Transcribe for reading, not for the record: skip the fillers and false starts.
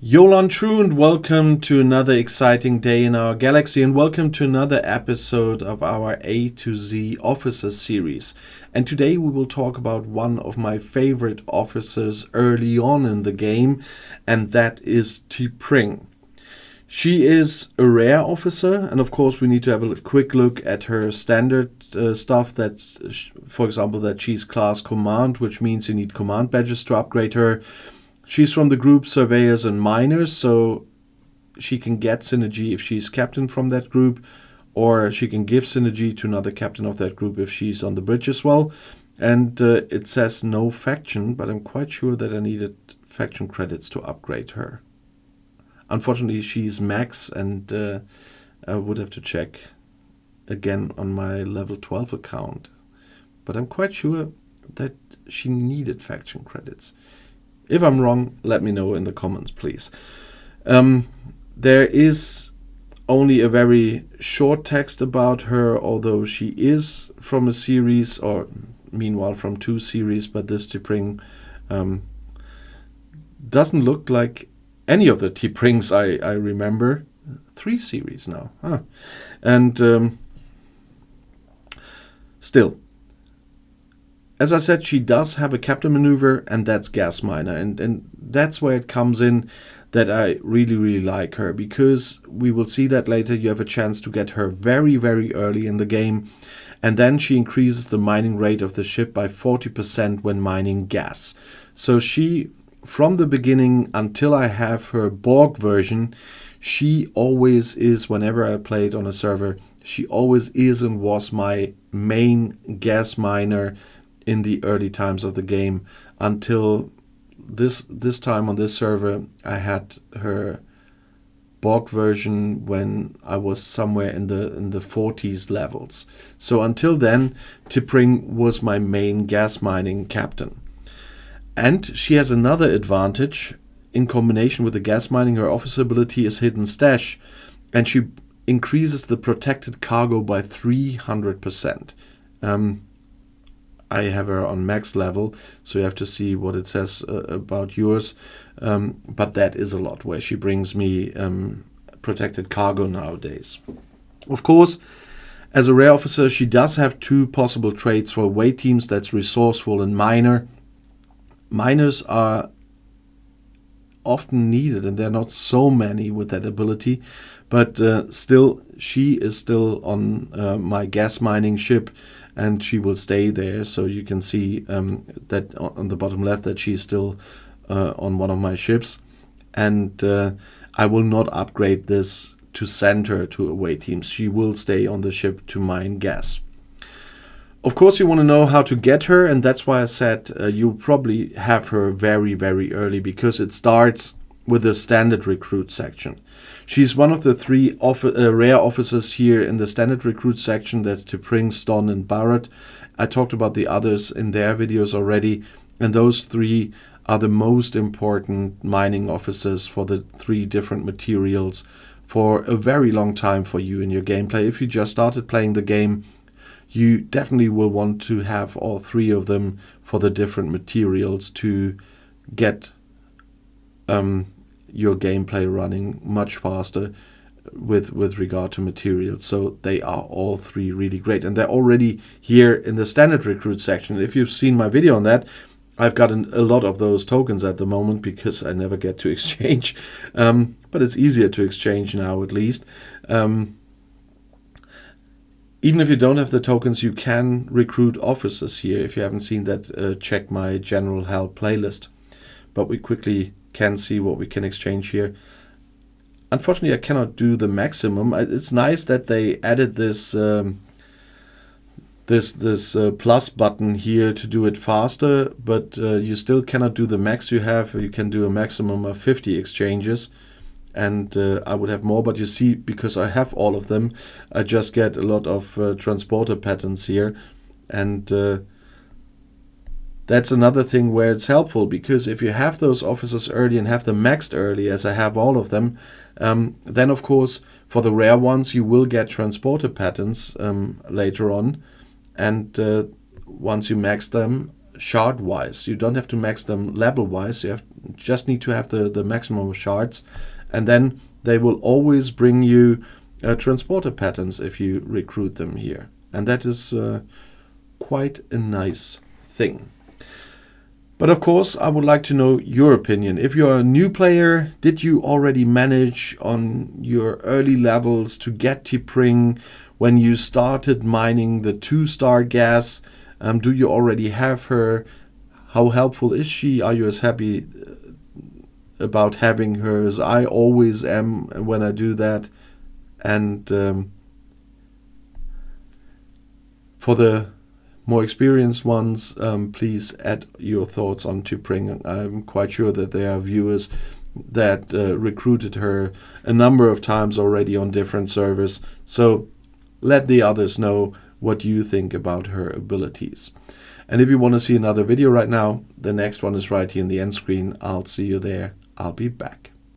Yolan True, and welcome to another exciting day in our galaxy, and welcome to another episode of our A to Z officers series. And today we will talk about one of my favorite officers early on in the game, and that is Pring. She is a rare officer, and of course we need to have a quick look at her standard stuff. That's, for example, that she's class command, which means you need command badges to upgrade her. She's from the group Surveyors and Miners, so she can get synergy if she's captain from that group, or she can give synergy to another captain of that group if she's on the bridge as well. And it says no faction, but I'm quite sure that I needed faction credits to upgrade her. Unfortunately, she's max, and I would have to check again on my level 12 account. But I'm quite sure that she needed faction credits. If I'm wrong, let me know in the comments, please. There is only a very short text about her, although she is from a series, or meanwhile from two series, but this Pring doesn't look like any of the Prings I remember. 3 series now. And still, as I said, she does have a captain maneuver, and that's gas miner, and that's where it comes in that I really like her, because we will see that later. You have a chance to get her very early in the game, and then she increases the mining rate of the ship by 40% when mining gas. So she, from the beginning until I have her Borg version, she always is, whenever I played on a server, she always is and was my main gas miner in the early times of the game, until this time on this server I had her Borg version when I was somewhere in the 40s levels. So until then, Pring was my main gas mining captain. And she has another advantage. In combination with the gas mining, her officer ability is Hidden Stash, and she increases the protected cargo by 300%. I have her on max level, so you have to see what it says about yours. But that is a lot, where she brings me protected cargo nowadays. Of course, as a rare officer, she does have 2 possible traits for away teams. That's resourceful and miner. Miners are often needed, and there are not so many with that ability. But still, she is still on my gas mining ship, and she will stay there. So you can see that on the bottom left that she's still on one of my ships. And I will not upgrade this to send her to away teams. She will stay on the ship to mine gas. Of course, you want to know how to get her, and that's why I said you'll probably have her very early, because it starts with the standard recruit section. She's one of the 3 rare officers here in the standard recruit section. That's Pring, Ston, and Barrett. I talked about the others in their videos already, and those 3 are the most important mining officers for the 3 different materials for a very long time for you in your gameplay. If you just started playing the game, you definitely will want to have all 3 of them for the different materials to get your gameplay running much faster with regard to materials. So they are all 3 really great, and they're already here in the standard recruit section. If you've seen my video on that, I've gotten a lot of those tokens at the moment, because I never get to exchange, but it's easier to exchange now, at least. Even if you don't have the tokens, you can recruit officers here. If you haven't seen that, check my general help playlist. But we quickly can see what we can exchange here. Unfortunately, I cannot do the maximum. It's nice that they added this plus button here to do it faster, but you still cannot do the max you have. You can do a maximum of 50 exchanges, and I would have more, but you see, because I have all of them, I just get a lot of transporter patterns here, and that's another thing where it's helpful, because if you have those officers early and have them maxed early, as I have all of them, then of course for the rare ones you will get transporter patterns later on, and once you max them, shard wise. You don't have to max them level wise. You just need to have the maximum of shards, and then they will always bring you transporter patterns if you recruit them here, and that is quite a nice thing. But of course, I would like to know your opinion. If you're a new player, did you already manage on your early levels to get to Pring when you started mining the 2-star gas? Do you already have her? How helpful is she? Are you as happy about having her as I always am when I do that? And for the more experienced ones, please add your thoughts onto Pring. I'm quite sure that there are viewers that recruited her a number of times already on different servers. So let the others know what you think about her abilities. And if you want to see another video right now, the next one is right here in the end screen. I'll see you there. I'll be back.